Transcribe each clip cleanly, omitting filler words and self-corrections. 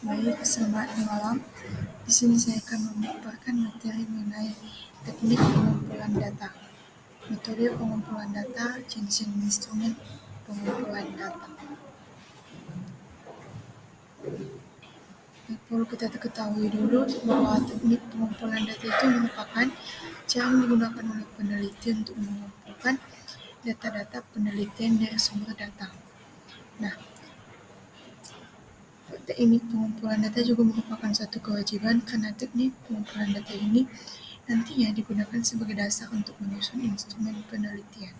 Baik, selamat malam. Di sini saya akan memaparkan materi mengenai teknik pengumpulan data, metode pengumpulan data, jenis instrumen pengumpulan data. Perlu kita ketahui dulu bahwa teknik pengumpulan data itu merupakan cara yang digunakan oleh peneliti untuk mengumpulkan data-data penelitian dari sumber data. Nah, teknik pengumpulan data juga merupakan suatu kewajiban karena teknik pengumpulan data ini nantinya digunakan sebagai dasar untuk menyusun instrumen penelitian.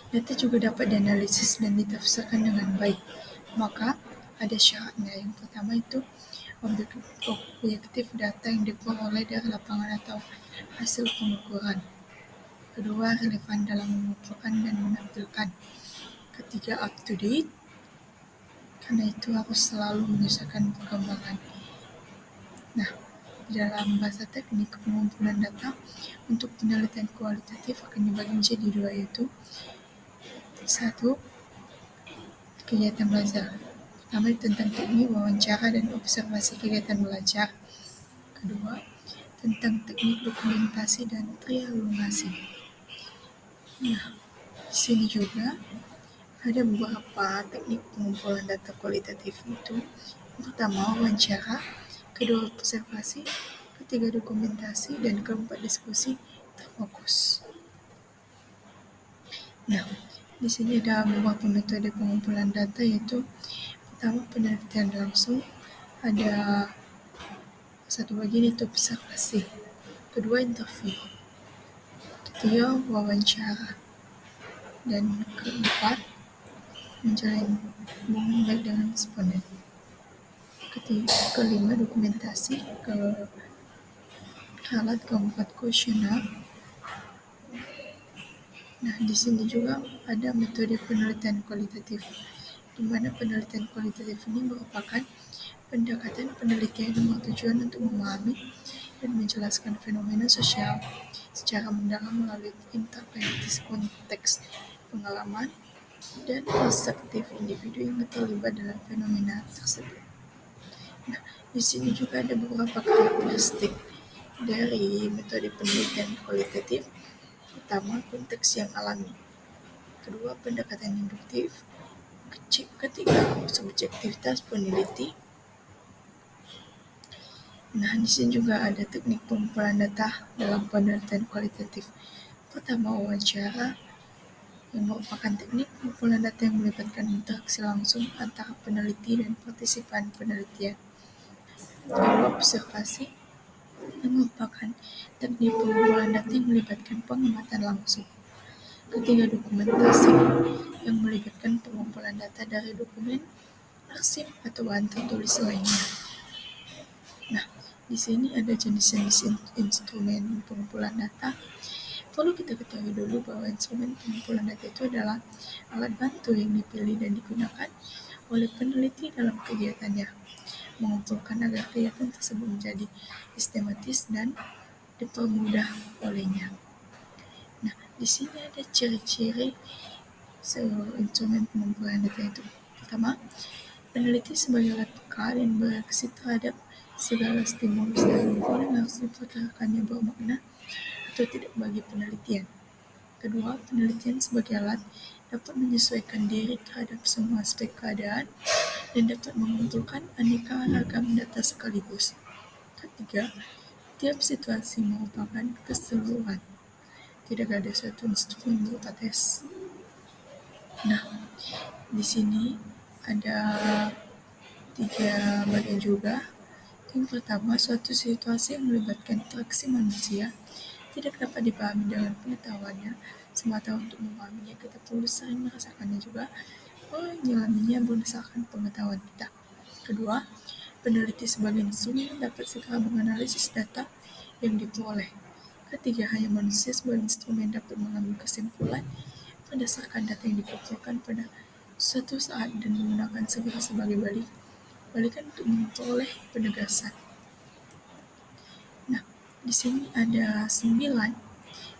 Data juga dapat dianalisis dan ditafsirkan dengan baik. Maka, ada syaratnya. Yang pertama itu objektif data yang diperoleh dari lapangan atau hasil pengukuran. Kedua, relevan dalam mengumpulkan dan menampilkan. Ketiga, up to date. Karena itu harus selalu menyesuaikan perkembangan. Nah, dalam bahasa teknik pengumpulan data untuk penelitian kualitatif akan dibagi menjadi dua, yaitu satu, kegiatan belajar. Pertama tentang teknik wawancara dan observasi kegiatan belajar. Kedua, tentang teknik dokumentasi dan triangulasi. Nah, di sini juga ada beberapa teknik pengumpulan data kualitatif itu. Pertama, wawancara. Kedua, observasi. Ketiga, dokumentasi. Dan keempat, diskusi terfokus. Nah, di sini ada beberapa metode pengumpulan data, yaitu pertama penelitian langsung, ada satu bagian itu observasi, kedua interview, ketiga wawancara, dan keempat menjalin hubungan baik dengan responden. Kelima dokumentasi, alat keempat kuesioner. Nah, di sini juga ada metode penelitian kualitatif, di mana penelitian kualitatif ini merupakan pendekatan penelitian yang bertujuan untuk memahami dan menjelaskan fenomena sosial secara mendalam melalui interpretasi konteks, pengalaman, dan perspektif individu yang terlibat dalam fenomena tersebut. Nah, di sini juga ada beberapa karakteristik dari metode penelitian kualitatif. Pertama, konteks yang alami. Kedua, pendekatan induktif. Ketiga, subjektivitas peneliti. Nah, di sini juga ada teknik pengumpulan data dalam penelitian kualitatif. Pertama, wawancara, yang merupakan teknik pengumpulan data yang melibatkan interaksi langsung antara peneliti dan partisipan penelitian. Kedua, observasi, yang merupakan teknik pengumpulan data yang melibatkan pengamatan langsung. Ketiga, dokumentasi, yang melibatkan pengumpulan data dari dokumen, arsip, atau bahan tertulis lainnya. Nah, di sini ada jenis-jenis instrumen pengumpulan data. Perlu kita ketahui dulu bahwa instrumen pengumpulan data itu adalah alat bantu yang dipilih dan digunakan oleh peneliti dalam kegiatannya, mengumpulkan agar kegiatan tersebut menjadi sistematis dan dipermudah olehnya. Nah, di sini ada ciri-ciri instrumen pengumpulan data itu. Pertama, peneliti sebagai alat peka dan bereaksi terhadap segala stimulus dan lingkungan yang harus diperkirakannya bermakna atau tidak bagi penelitian. Kedua, penelitian sebagai alat dapat menyesuaikan diri terhadap semua aspek keadaan dan dapat mengumpulkan aneka ragam data sekaligus. Ketiga, tiap situasi merupakan keseluruhan. Tidak ada satu instrumen berbatas. Nah, di sini ada 3 bagian juga. Yang pertama, suatu situasi yang melibatkan interaksi manusia tidak dapat dipahami dengan pengetahuannya semata untuk memahaminya. Kita perlu sering merasakannya juga, menyelaminya berdasarkan pengetahuan kita. Kedua, peneliti sebagai instrumen dapat segera menganalisis data yang diperoleh. Ketiga, hanya manusia sebagai instrumen dapat mengambil kesimpulan berdasarkan data yang dikumpulkan pada suatu saat dan menggunakan segera sebagai balikan untuk memperoleh penegasan. Nah, di sini ada 9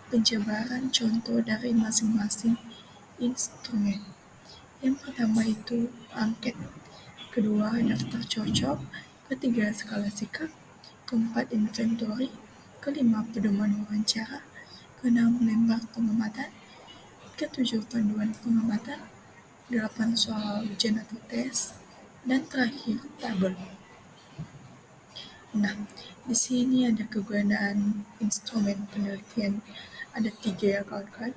penjabaran contoh dari masing-masing instrumen. Yang pertama itu angket. kedua, daftar cocok, ketiga, skala sikap, keempat, inventory, kelima, pedoman wawancara, keenam, lembar pengamatan, ketujuh, panduan pengamatan, delapan, soal ujian atau tes, dan terakhir, tabel. Nah, di sini ada kegunaan instrumen penelitian. Ada 3 ya kawan-kawan.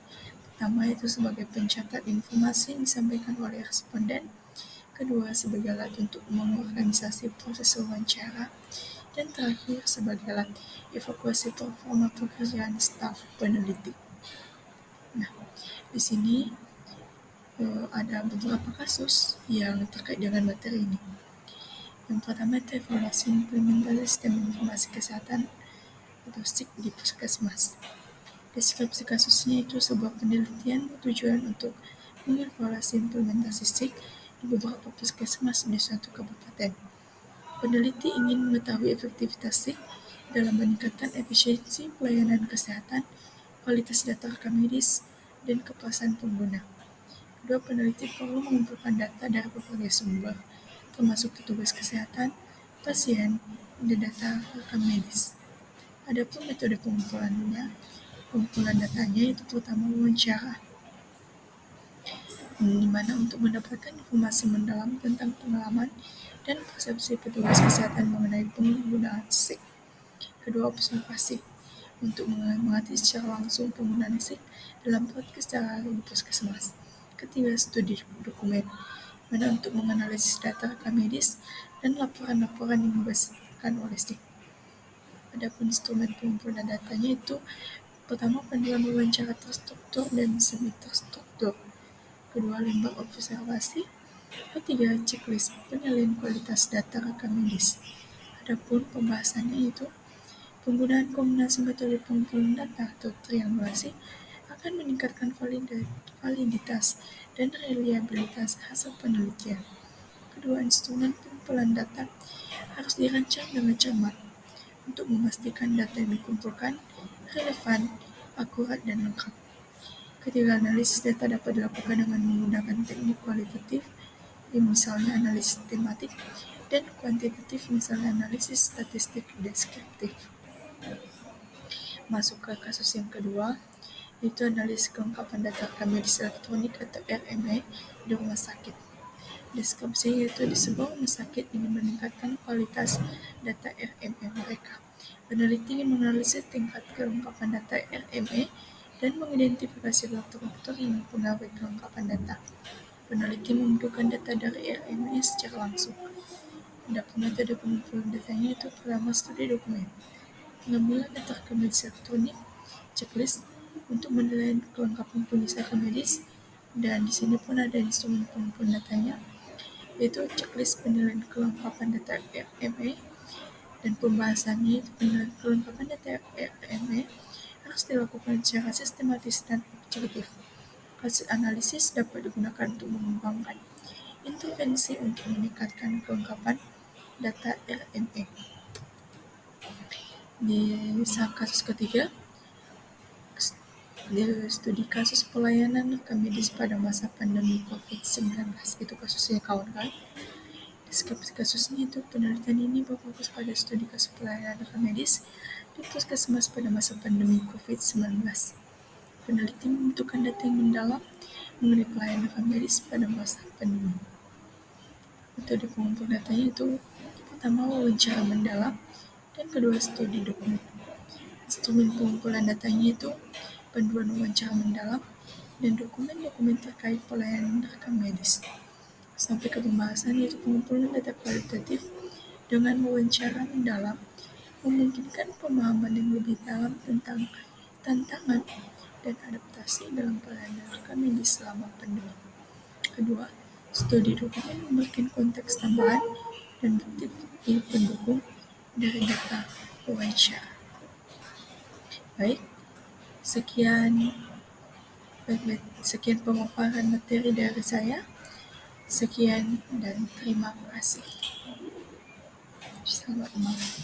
Pertama itu sebagai pencatat informasi yang disampaikan oleh responden. Kedua sebagai alat untuk mengorganisasi proses wawancara. Dan terakhir sebagai alat evaluasi performa pekerjaan staf peneliti. Nah, di sini ada beberapa kasus yang terkait dengan materi ini. Yang pertama itu evaluasi implementasi sistem informasi kesehatan atau SIK di puskesmas. Deskripsi kasusnya itu sebuah penelitian bertujuan untuk mengevaluasi implementasi SIK di beberapa puskesmas di suatu kabupaten. Peneliti ingin mengetahui efektivitas SIK dalam meningkatkan efisiensi pelayanan kesehatan, kualitas data rekam medis, dan kepuasan pengguna. Kedua, peneliti perlu mengumpulkan data dari berbagai sumber, termasuk petugas kesehatan, pasien, dan data rekam medis. Adapun metode pengumpulan datanya itu terutama wawancara, di mana untuk mendapatkan informasi mendalam tentang pengalaman dan persepsi petugas kesehatan mengenai penggunaan SIK. Kedua, observasi untuk mengamati secara langsung penggunaan SIK dalam praktik secara di puskesmas. Ketiga, studi dokumen, mana untuk menganalisis data rekam medis dan laporan-laporan yang dibasarkan oleh SIK. Adapun instrumen pengumpulan datanya itu pertama, panduan wawancara terstruktur dan semi terstruktur. Kedua, lembar observasi. Ketiga, checklist penilaian kualitas data rekam medis. Adapun pembahasannya itu penggunaan kombinasi metode pengumpulan data atau triangulasi akan meningkatkan validitas dan reliabilitas hasil penelitian. Kedua, instrumen pengumpulan data harus dirancang dengan cermat untuk memastikan data yang dikumpulkan relevan, akurat, dan lengkap. Ketiga, analisis data dapat dilakukan dengan menggunakan teknik kualitatif, misalnya analisis tematik, dan kuantitatif, misalnya analisis statistik deskriptif. Masuk ke kasus yang kedua, yaitu analisis kelengkapan data rekam medis elektronik atau RME di rumah sakit. Deskripsi yaitu di sebuah rumah sakit ingin meningkatkan kualitas data RME mereka. Peneliti ingin menganalisis tingkat kelengkapan data RME dan mengidentifikasi faktor-faktor yang mempengaruhi kelengkapan data. Peneliti mengumpulkan data dari RME secara langsung. Adapun metode pengumpulan datanya itu pertama studi dokumen, pengambilan data rekam medis elektronik, checklist untuk menilai kelengkapan kondisi rekam medis, dan di sini pun ada instrumen pengumpulan datanya, yaitu checklist penilaian kelengkapan data RME, dan pembahasannya itu penilaian kelengkapan data RME harus dilakukan secara sistematis dan objektif. Hasil analisis dapat digunakan untuk mengembangkan intervensi untuk meningkatkan kelengkapan data RME. Di kasus ketiga, studi kasus pelayanan rekam medis pada masa pandemi COVID-19. Itu kasusnya kawan-kawan. Deskripsi kasusnya itu penelitian ini berfokus pada studi kasus pelayanan rekam medis di puskesmas pada masa pandemi COVID-19. Peneliti membutuhkan data yang mendalam mengenai pelayanan rekam medis pada masa pandemi. Metode pengumpulan datanya itu pertama wawancara mendalam dan kedua studi dokumen. Instrumen pengumpulan datanya itu panduan wawancara mendalam dan dokumen-dokumen terkait pelayanan rekam medis. Sampai ke pembahasan yaitu pengumpulan data kualitatif dengan wawancara mendalam memungkinkan pemahaman yang lebih dalam tentang tantangan dan adaptasi dalam pelayanan rekam medis selama pandemi. Kedua, studi dokumen memberikan konteks tambahan dan bukti pendukung dari data wawancara. Baik, sekian pemaparan materi dari saya. Sekian dan terima kasih. Selamat malam.